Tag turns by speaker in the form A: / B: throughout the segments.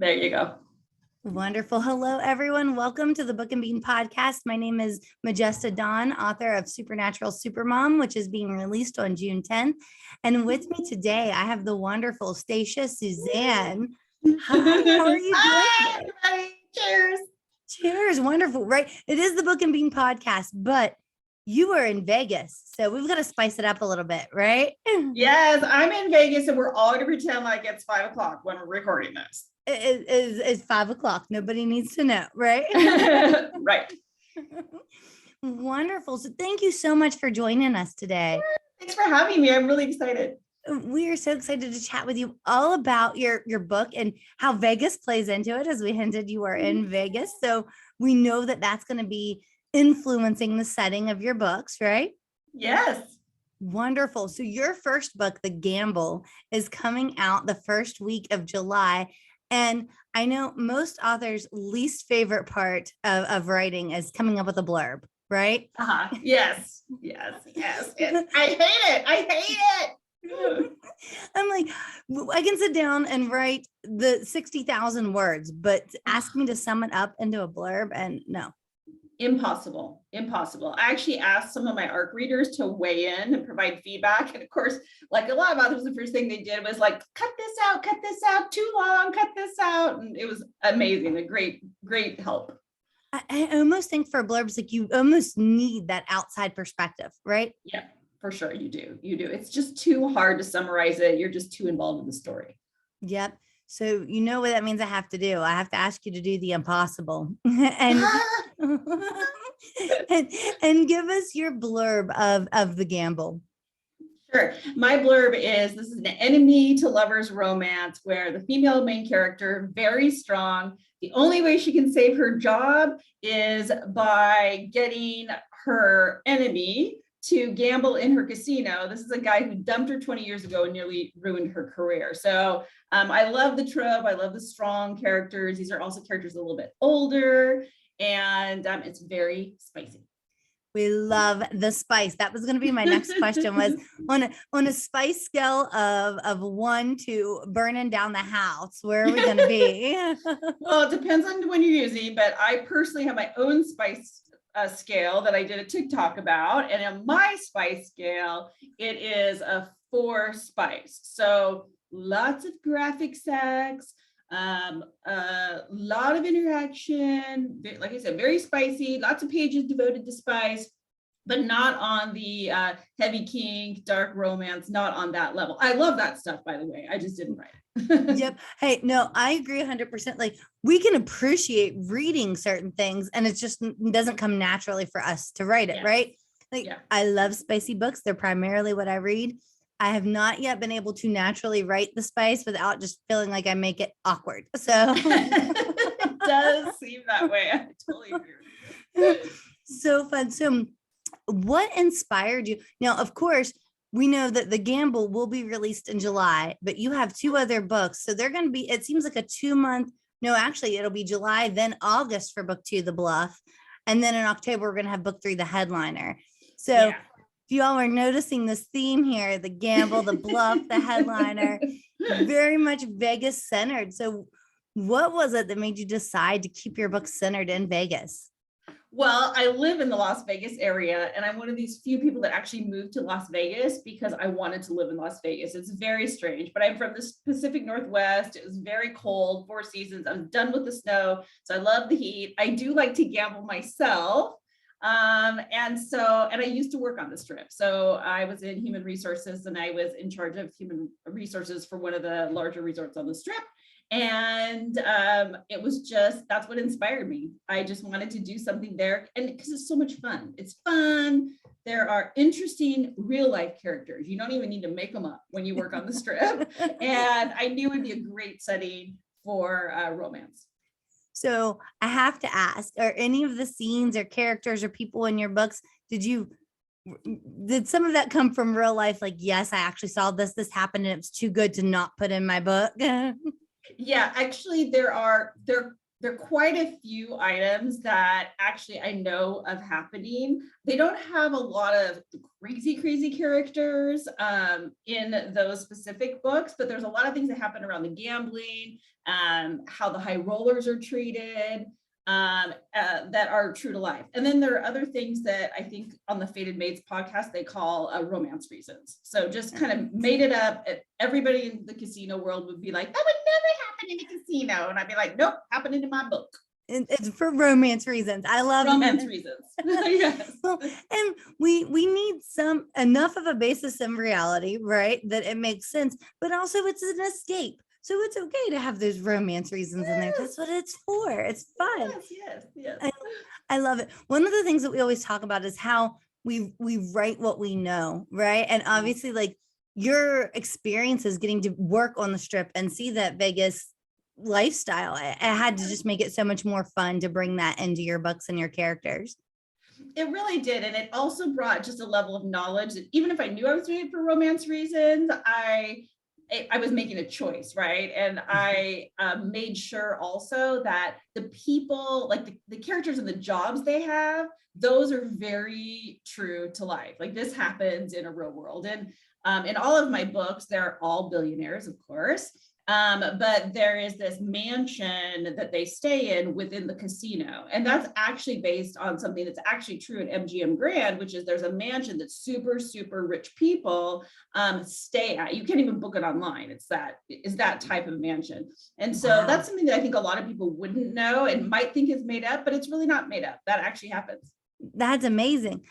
A: There you go.
B: Wonderful. Hello, everyone. Welcome to the Book and Bean podcast. My name is Majesta Dawn, author of Supernatural Supermom, which is being released on June 10th. And with me today, I have the wonderful Stacia Suzanne. Hi, how are you
A: Hi,
B: doing?
A: everybody. Cheers.
B: Cheers. Wonderful, right? It is the Book and Bean podcast, but you are in Vegas. So we've got to spice it up a little bit, right?
A: Yes, I'm in Vegas and we're all going to pretend like it's 5 o'clock when we're recording this.
B: It's 5 o'clock. Nobody needs to know, right?
A: Right.
B: Wonderful. So thank you so much for joining us today.
A: Thanks for having me. I'm really excited.
B: We are so excited to chat with you all about your book and how Vegas plays into it. As we hinted, you are in Vegas. So we know that that's going to be influencing the setting of your books, right?
A: Yes.
B: Wonderful. So your first book, The Gamble, is coming out the first week of July. And I know most authors' least favorite part of writing is coming up with a blurb, right?
A: Yes. I hate it. I hate it.
B: I'm like, I can sit down and write the 60,000 words, but ask me to sum it up into a blurb, and no.
A: Impossible. I actually asked some of my ARC readers to weigh in and provide feedback. And of course, like a lot of authors, the first thing they did was like, cut this out, too long, cut this out. And it was amazing. A great help.
B: I almost think for blurbs, like you almost need that outside perspective, right?
A: Yeah, for sure. You do. It's just too hard to summarize it. You're just too involved in the story.
B: Yep. So you know what that means I have to do. I have to ask you to do the impossible and and give us your blurb of The Gamble.
A: Sure. My blurb is, this is an enemy to lovers romance where the female main character, very strong. The only way she can save her job is by getting her enemy to gamble in her casino. This is a guy who dumped her 20 years ago and nearly ruined her career. So I love the trope. I love the strong characters. These are also characters a little bit older, and it's very spicy.
B: We love the spice. That was going to be my next question, was on a spice scale of 1 to burning down the house, where are we going to be?
A: Well, it depends on when you're using, but I personally have my own spice scale that I did a TikTok about. And in my spice scale, it is a 4 spice. So lots of graphic sex, a lot of interaction, like I said, very spicy, lots of pages devoted to spice, but not on the heavy kink, dark romance, not on that level. I love that stuff, by the way. I just didn't write it.
B: Yep. Hey, no, I agree 100%. Like, we can appreciate reading certain things, and it just doesn't come naturally for us to write it,
A: Yes.
B: right? Like, I love spicy books. They're primarily what I read. I have not yet been able to naturally write the spice without just feeling like I make it awkward. So
A: it does seem that way. I totally agree with you.
B: So fun. So what inspired you? Now, of course, we know that The Gamble will be released in July, but you have 2 other books. So they're going to be, it seems like a 2-month, no, actually it'll be July, then August for book 2, The Bluff. And then in October, we're going to have book 3, The Headliner. So if you all are noticing this theme here, The Gamble, The Bluff, The Headliner, very much Vegas centered. So what was it that made you decide to keep your book centered in Vegas?
A: Well, I live in the Las Vegas area, and I'm one of these few people that actually moved to Las Vegas because I wanted to live in Las Vegas. It's very strange, but I'm from the Pacific Northwest. It was very cold, 4 seasons. I was done with the snow, so I love the heat. I do like to gamble myself. And I used to work on the Strip. So I was in human resources, and I was in charge of human resources for one of the larger resorts on the Strip. And it was just, that's what inspired me. I just wanted to do something there, and because it's so much fun. It's fun. There are interesting real life characters. You don't even need to make them up when you work on the Strip. And I knew it'd be a great setting for romance.
B: So I have to ask, are any of the scenes or characters or people in your books, did some of that come from real life? Like, yes, I actually saw this happened, and it was too good to not put in my book.
A: Yeah, actually there there are quite a few items that actually I know of happening. They don't have a lot of crazy characters in those specific books, but there's a lot of things that happen around the gambling, how the high rollers are treated, that are true to life. And then there are other things that I think on the Fated Mates podcast, they call romance reasons. So just kind of made it up. Everybody in the casino world would be like, that would never happen in a casino. And I'd be like, nope, happening in my book.
B: It's for romance reasons. I love
A: romance reasons. Yes.
B: Well, and we need enough of a basis in reality, right? That it makes sense, but also it's an escape. So it's okay to have those romance reasons in there. That's what it's for. It's fun.
A: Yes.
B: I love it. One of the things that we always talk about is how we write what we know, right? And obviously, like your experiences getting to work on the strip and see that Vegas lifestyle, it had to just make it so much more fun to bring that into your books and your characters.
A: It really did. And it also brought just a level of knowledge that even if I knew I was doing it for romance reasons, I was making a choice, right? And I made sure also that the people, like the characters and the jobs they have, those are very true to life. Like this happens in a real world. And in all of my books, they're all billionaires, of course. But there is this mansion that they stay in within the casino. And that's actually based on something that's actually true at MGM Grand, which is there's a mansion that super rich people stay at. You can't even book it online. It's that type of mansion. And so that's something that I think a lot of people wouldn't know and might think is made up, but it's really not made up. That actually happens.
B: That's amazing.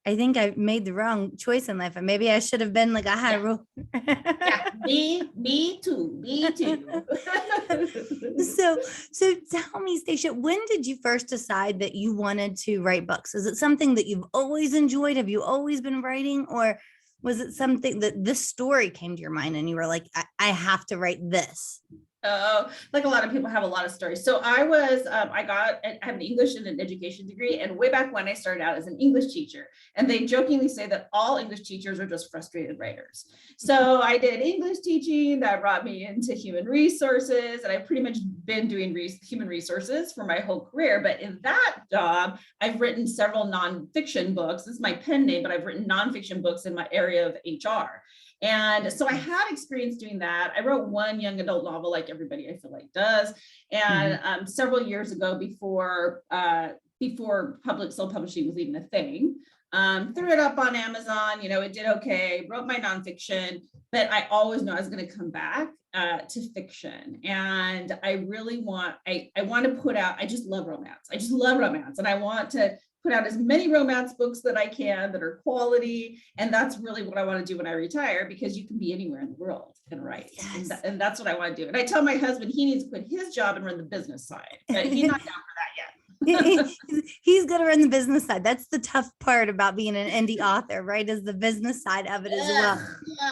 B: I think I made the wrong choice in life, and maybe I should have been like, I had a rule.
A: Yeah, me too.
B: So tell me, Stacia, when did you first decide that you wanted to write books? Is it something that you've always enjoyed? Have you always been writing, or was it something that this story came to your mind and you were like, I have to write this?
A: Like a lot of people have a lot of stories. So I have an English and an education degree. And way back when I started out as an English teacher, and they jokingly say that all English teachers are just frustrated writers. So I did English teaching that brought me into human resources. And I've pretty much been doing human resources for my whole career. But in that job, I've written several nonfiction books. This is my pen name, but I've written nonfiction books in my area of HR. And so I had experience doing that. I wrote one young adult novel, like everybody I feel like does. And several years ago, before self-publishing was even a thing, threw it up on Amazon. It did okay. Wrote my nonfiction, but I always knew I was going to come back to fiction. And I really want to put out. I just love romance. And I want to put out as many romance books that I can that are quality. And that's really what I want to do when I retire, because you can be anywhere in the world and write. Yes. And that's what I want to do. And I tell my husband he needs to quit his job and run the business side. But he's not down for that yet.
B: He's going to run the business side. That's the tough part about being an indie author, right? Is the business side of it as well.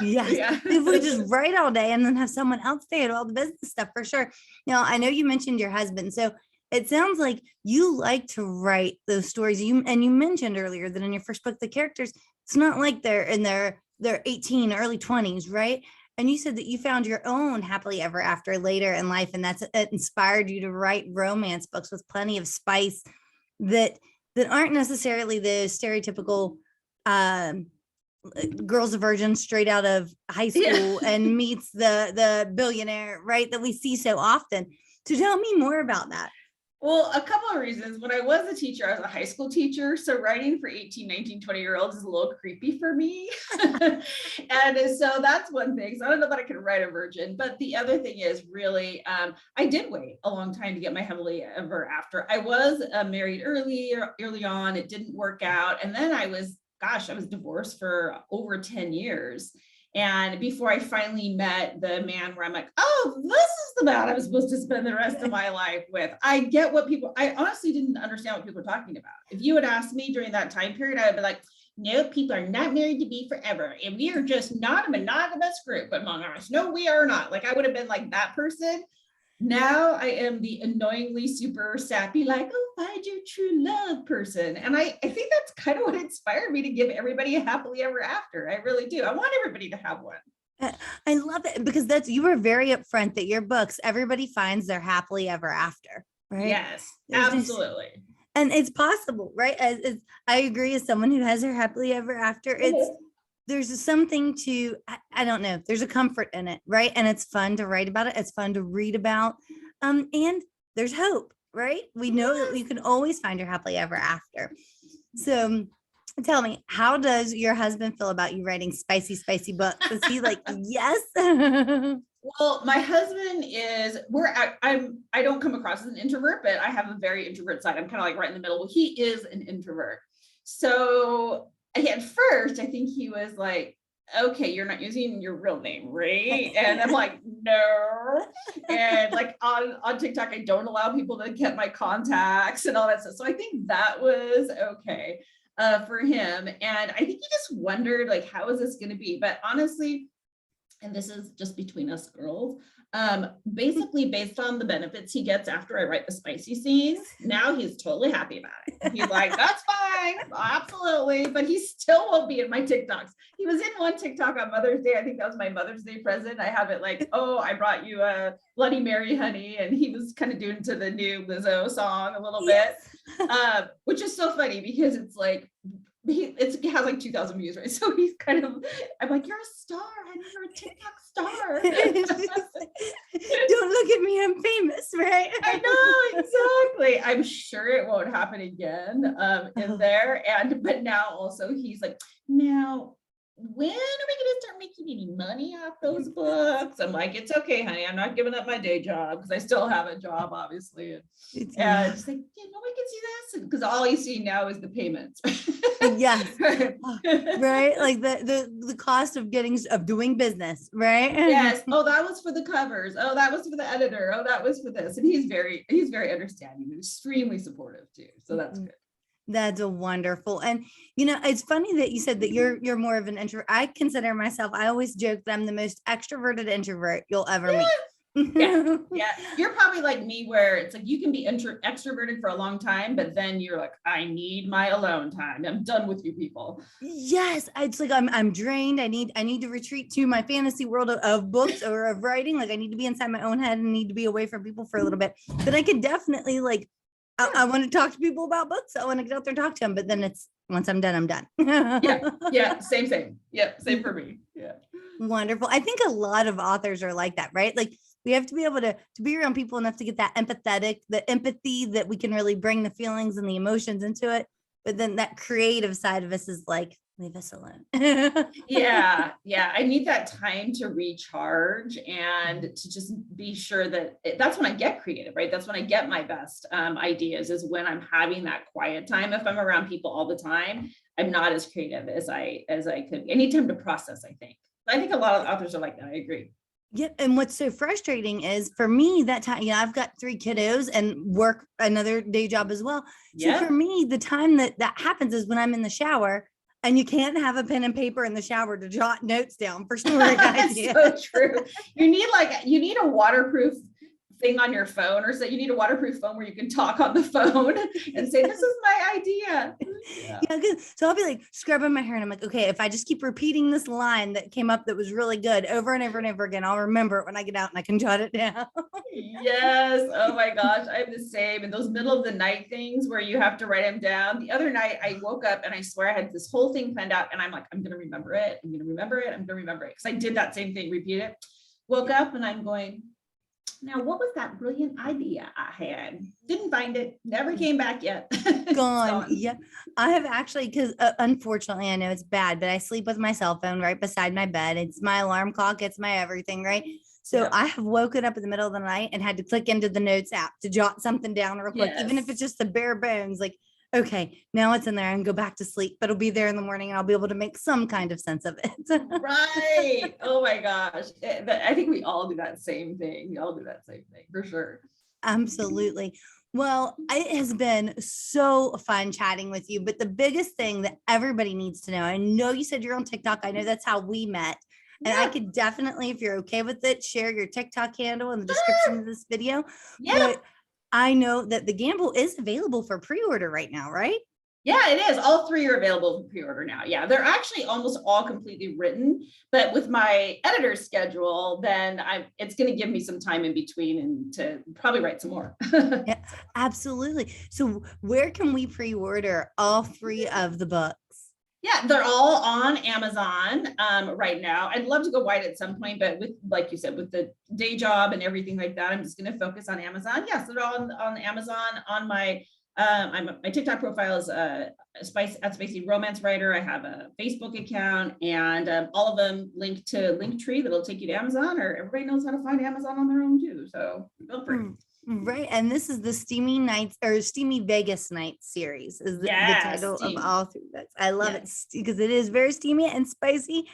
B: Yes. Yeah. If we just write all day and then have someone else do all the business stuff, for sure. Now, I know you mentioned your husband. So it sounds like you like to write those stories. You mentioned earlier that in your first book, the characters, it's not like they're in their 18, early 20s, right? And you said that you found your own happily ever after later in life, and it inspired you to write romance books with plenty of spice that aren't necessarily the stereotypical girl's a virgin straight out of high school and meets the billionaire, right? That we see so often. So tell me more about that.
A: Well, a couple of reasons. When I was a teacher, I was a high school teacher. So writing for 18, 19, 20-year-olds is a little creepy for me. And so that's one thing. So I don't know that I can write a virgin. But the other thing is really, I did wait a long time to get my happily ever after. I was married early on. It didn't work out. And then I was divorced for over 10 years. And before I finally met the man where I'm like, oh, this is the man I'm supposed to spend the rest of my life with. I honestly didn't understand what people were talking about. If you had asked me during that time period, I would be like, no, people are not married to be forever. And we are just not a monogamous group among us. No, we are not. Like I would have been like that person. Now I am the annoyingly super sappy, like, oh, find your true love person. And I think that's kind of what inspired me to give everybody a happily ever after. I really do. I want everybody to have one.
B: I love it because you were very upfront that your books, everybody finds their happily ever after, right?
A: Yes,
B: There's just,
A: absolutely.
B: and it's possible, right? I agree, as someone who has her happily ever after, there's something to, I don't know, there's a comfort in it, right? And it's fun to write about it. It's fun to read about. And there's hope, right? We know that you can always find your happily ever after. So tell me, how does your husband feel about you writing spicy, spicy books? Is he like, yes?
A: Well, my husband is, I don't come across as an introvert, but I have a very introvert side. I'm kind of like right in the middle. Well, he is an introvert. So at first, I think he was like, okay, you're not using your real name, right? And I'm like, no. And like on TikTok, I don't allow people to get my contacts and all that stuff. So I think that was okay for him. And I think he just wondered, like, how is this going to be? But honestly, and this is just between us girls, basically based on the benefits he gets after I write the spicy scenes, now he's totally happy about it. He's like, that's fine, absolutely, but he still won't be in my TikToks. He was in one TikTok on Mother's Day. I think that was my Mother's Day present. I have it like, oh, I brought you a Bloody Mary, honey, and he was kind of doing to the new Lizzo song a little bit, which is so funny because it's like, it has like 2,000 views, right? So he's kind of, I'm like, you're a star, honey, you're a TikTok star.
B: Don't look at me, I'm famous, right?
A: I know, exactly. I'm sure it won't happen again in there. But now also he's like, now, when are we gonna start making any money off those books? I'm like, it's okay, honey. I'm not giving up my day job because I still have a job, obviously. And just like, yeah, nobody can see this because all you see now is the payments.
B: Yes. Right. Like the cost of doing business, right?
A: Yes. Oh, that was for the covers. Oh, that was for the editor. Oh, that was for this. And he's very understanding, extremely supportive too. So that's good.
B: That's a wonderful. And it's funny that you said that you're more of an introvert. I consider myself, I always joke that I'm the most extroverted introvert you'll ever meet.
A: Yeah. You're probably like me, where it's like you can be extroverted for a long time, but then you're like, I need my alone time. I'm done with you people.
B: Yes, it's like I'm drained. I need to retreat to my fantasy world of books or of writing. Like I need to be inside my own head and need to be away from people for a little bit. But I could definitely like, I want to talk to people about books. I want to get out there and talk to them. But then once I'm done, I'm done.
A: Yeah. Same. Yeah. Same for me. Yeah.
B: Wonderful. I think a lot of authors are like that, right? Like we have to be able to be around people enough to get that the empathy that we can really bring the feelings and the emotions into it. But then that creative side of us is like, leave us alone.
A: Yeah. I need that time to recharge and to just be sure that that's when I get creative, right? That's when I get my best ideas, is when I'm having that quiet time. If I'm around people all the time, I'm not as creative as I could be. I need time to process, I think. I think a lot of authors are like that. I agree.
B: Yep. And what's so frustrating is for me that time, I've got 3 kiddos and work another day job as well. So for me, the time that happens is when I'm in the shower, and you can't have a pen and paper in the shower to jot notes down for story ideas.
A: So true. You need a waterproof thing on your phone, or so you need a waterproof phone where you can talk on the phone and say, this is my idea.
B: So I'll be like scrubbing my hair and I'm like, okay, if I just keep repeating this line that came up that was really good over and over and over again, I'll remember it when I get out and I can jot it down.
A: Yes. Oh my gosh, I'm the same. And those middle of the night things where you have to write them down. The other night I woke up and I swear I had this whole thing planned out, and I'm like, I'm gonna remember it. I'm gonna remember it because I did that same thing, repeat it. Woke up and I'm going, now, what was that brilliant idea I had? Didn't find it. Never came back yet.
B: Gone. Yeah. I have actually, because unfortunately, I know it's bad, but I sleep with my cell phone right beside my bed. It's my alarm clock. It's my everything, right? So I have woken up in the middle of the night and had to click into the notes app to jot something down real quick, even if it's just the bare bones, like, okay, now it's in there and go back to sleep, but it'll be there in the morning and I'll be able to make some kind of sense of it.
A: Right. Oh my gosh. I think we all do that same thing. For sure.
B: Absolutely. Well, it has been so fun chatting with you, but the biggest thing that everybody needs to know, I know you said you're on TikTok. I know that's how we met. And I could definitely, if you're okay with it, share your TikTok handle in the description of this video.
A: Yeah.
B: But I know that the Gamble is available for pre-order right now, right?
A: Yeah, it is. All three are available for pre-order now. Yeah, they're actually almost all completely written, but with my editor's schedule, then it's going to give me some time in between and to probably write some more.
B: Yeah, absolutely. So where can we pre-order all three of the books?
A: Yeah, they're all on Amazon right now. I'd love to go wide at some point, but with, like you said, with the day job and everything like that, I'm just going to focus on Amazon. Yes, they're all on Amazon. On my my TikTok profile is Spicy Romance Writer. I have a Facebook account, and all of them linked to Linktree that'll take you to Amazon. Or everybody knows how to find Amazon on their own too. So feel free.
B: Right. And this is the Steamy Nights or Steamy Vegas Nights series is the title of all three books. I love it because it is very steamy and spicy.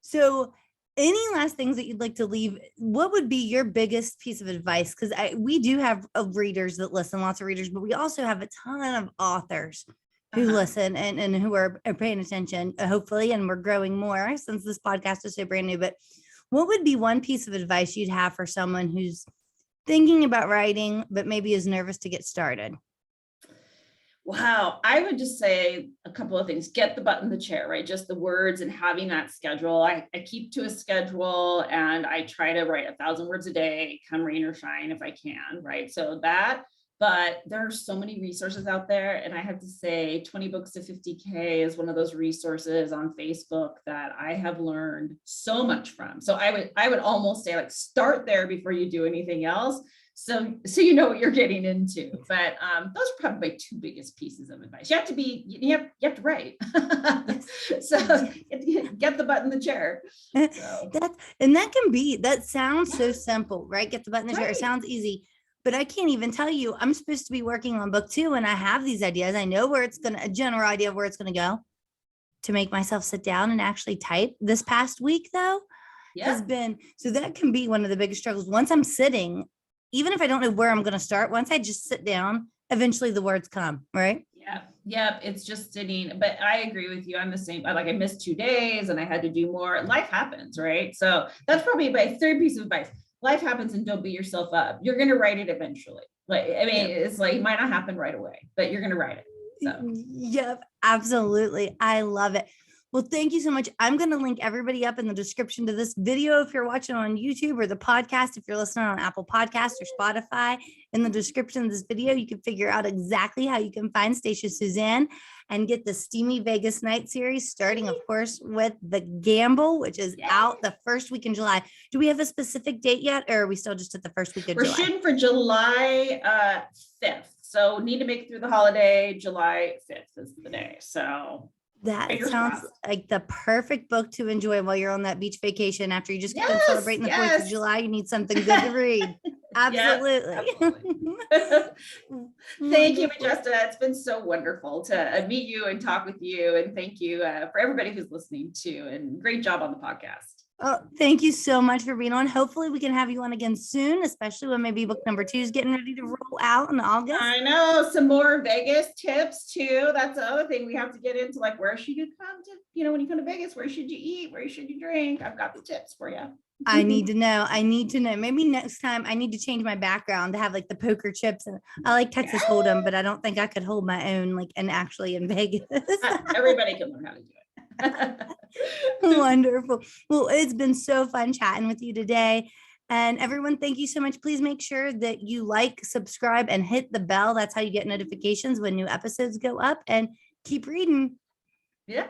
B: So any last things that you'd like to leave? What would be your biggest piece of advice? Because we do have readers that listen, lots of readers, but we also have a ton of authors who listen and who are paying attention, hopefully, and we're growing more since this podcast is so brand new. But what would be one piece of advice you'd have for someone who's thinking about writing, but maybe is nervous to get started?
A: Wow, I would just say a couple of things. Get the butt in the chair, right? Just the words and having that schedule. I keep to a schedule and I try to write 1,000 words a day, come rain or shine if I can, right? So that, but there are so many resources out there. And I have to say 20 books to 50K is one of those resources on Facebook that I have learned so much from. So I would almost say like start there before you do anything else. So you know what you're getting into. But those are probably my two biggest pieces of advice. You have to write. So get the butt in the chair. So.
B: That sounds so simple, right? Get the butt in the chair. It sounds easy. But I can't even tell you, I'm supposed to be working on book 2 and I have these ideas. I know a general idea of where it's going to go. To make myself sit down and actually type this past week though, has been, so that can be one of the biggest struggles. Once I'm sitting, even if I don't know where I'm going to start, once I just sit down, eventually the words come, right?
A: Yeah. It's just sitting, but I agree with you. I'm the same. I missed 2 days and I had to do more. Life happens, right? So that's probably my third piece of advice. Life happens and don't beat yourself up. You're going to write it eventually. It's like, it might not happen right away, but you're going to write it. So.
B: Yep, absolutely. I love it. Well, thank you so much. I'm going to link everybody up in the description to this video if you're watching on YouTube, or the podcast if you're listening on Apple Podcasts or Spotify. In the description of this video, you can figure out exactly how you can find Stacia Suzanne and get the Steamy Vegas Night series, starting, of course, with The Gamble, which is out the first week in July. Do we have a specific date yet, or are we still just at the first week of July?
A: We're shooting for July 5th. So need to make it through the holiday. July 5th is the day. So
B: that sounds like the perfect book to enjoy while you're on that beach vacation after you just get done celebrating the 4th of July. You need something good to read. Absolutely.
A: Thank you, Majesta. It's been so wonderful to meet you and talk with you. And thank you for everybody who's listening too. And great job on the podcast.
B: Oh, thank you so much for being on. Hopefully we can have you on again soon, especially when maybe book number 2 is getting ready to roll out in August.
A: I know, some more Vegas tips too. That's the other thing we have to get into, like, where should you come to, when you come to Vegas, where should you eat? Where should you drink? I've got the tips for you.
B: I need to know. Maybe next time I need to change my background to have like the poker chips, and I like Texas Hold'em, but I don't think I could hold my own and actually in Vegas.
A: Everybody can learn how to do it.
B: Wonderful. Well, it's been so fun chatting with you today. And everyone, thank you so much. Please make sure that you subscribe, and hit the bell. That's how you get notifications when new episodes go up, and keep reading.
A: Yeah.